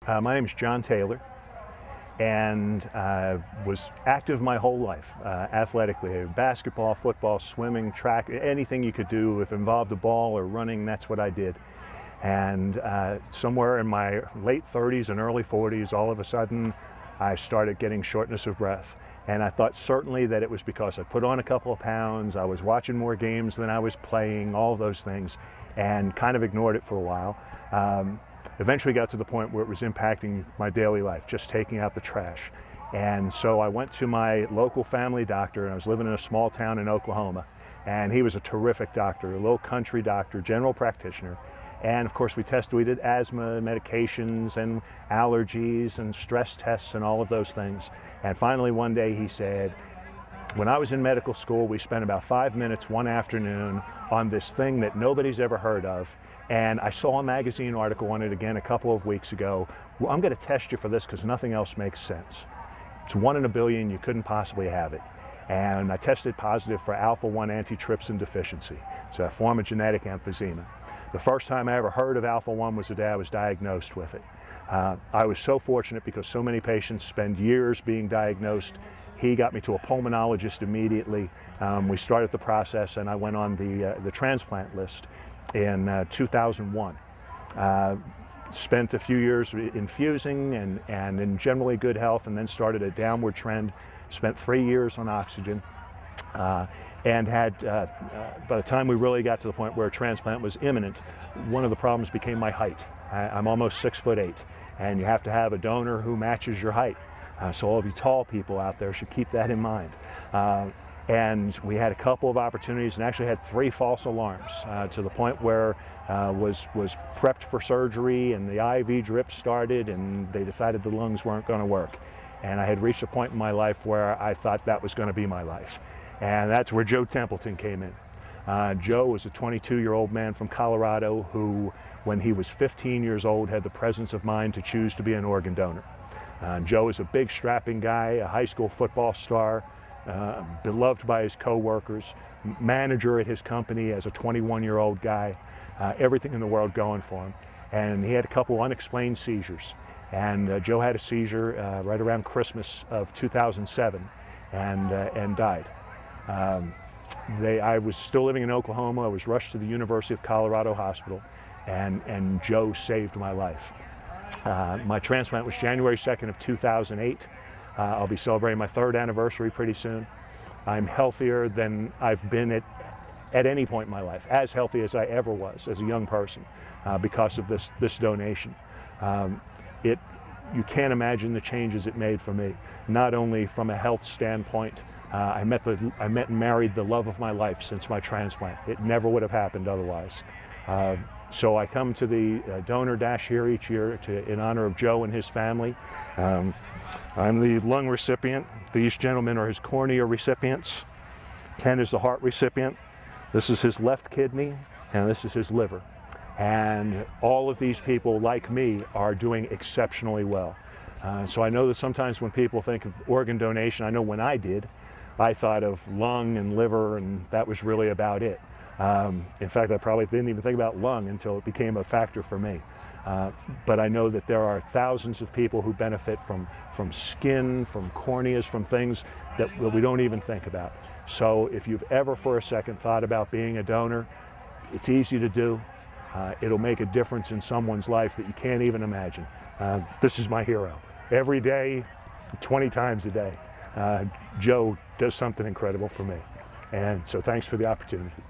My name is John Taylor, and was active my whole life athletically. Basketball, football, swimming, track, anything you could do. If it involved a ball or running, that's what I did. And somewhere in my late 30s and early 40s, all of a sudden, I started getting shortness of breath. And I thought certainly that it was because I put on a couple of pounds, I was watching more games than I was playing, all those things, and kind of ignored it for a while. Eventually got to the point where it was impacting my daily life, just taking out the trash. And so I went to my local family doctor, and I was living in a small town in Oklahoma. And he was a terrific doctor, a little country doctor, general practitioner. And of course we did asthma medications and allergies and stress tests and all of those things. And finally one day he said, when I was in medical school, we spent about 5 minutes one afternoon on this thing that nobody's ever heard of. And I saw a magazine article on it again a couple of weeks ago. Well, I'm going to test you for this because nothing else makes sense. It's 1 in a billion, you couldn't possibly have it. And I tested positive for alpha-1 antitrypsin deficiency. It's a form of genetic emphysema. The first time I ever heard of alpha-1 was the day I was diagnosed with it. I was so fortunate because so many patients spend years being diagnosed. He got me to a pulmonologist immediately. We started the process, and I went on the transplant list in 2001. Spent a few years infusing and in generally good health, and then started a downward trend. Spent 3 years on oxygen. And had, by the time we really got to the point where a transplant was imminent, one of the problems became my height. I'm almost 6'8", and you have to have a donor who matches your height. So all of you tall people out there should keep that in mind. And we had a couple of opportunities, and actually had 3 false alarms to the point where was prepped for surgery, and the IV drip started, and they decided the lungs weren't going to work. And I had reached a point in my life where I thought that was going to be my life. And that's where Joe Templeton came in. Joe was a 22-year-old man from Colorado who, when he was 15 years old, had the presence of mind to choose to be an organ donor. Joe is a big, strapping guy, a high school football star, beloved by his co-workers, manager at his company as a 21-year-old guy, everything in the world going for him. And he had a couple unexplained seizures. And Joe had a seizure right around Christmas of 2007 and died. I was still living in Oklahoma. I was rushed to the University of Colorado Hospital, and Joe saved my life. My transplant was January 2nd of 2008. I'll be celebrating my 3rd anniversary pretty soon. I'm healthier than I've been at any point in my life, as healthy as I ever was as a young person because of this donation. You can't imagine the changes it made for me, not only from a health standpoint. I met and married the love of my life since my transplant. It never would have happened otherwise. So I come to the donor dash here each year in honor of Joe and his family. I'm the lung recipient. These gentlemen are his cornea recipients. Ken is the heart recipient. This is his left kidney, and this is his liver. And all of these people, like me, are doing exceptionally well. So I know that sometimes when people think of organ donation, I know when I did, I thought of lung and liver, and that was really about it. In fact, I probably didn't even think about lung until it became a factor for me. But I know that there are thousands of people who benefit from skin, from corneas, from things that we don't even think about. So if you've ever for a second thought about being a donor, it's easy to do. It'll make a difference in someone's life that you can't even imagine. This is my hero. Every day, 20 times a day, Joe does something incredible for me. And so thanks for the opportunity.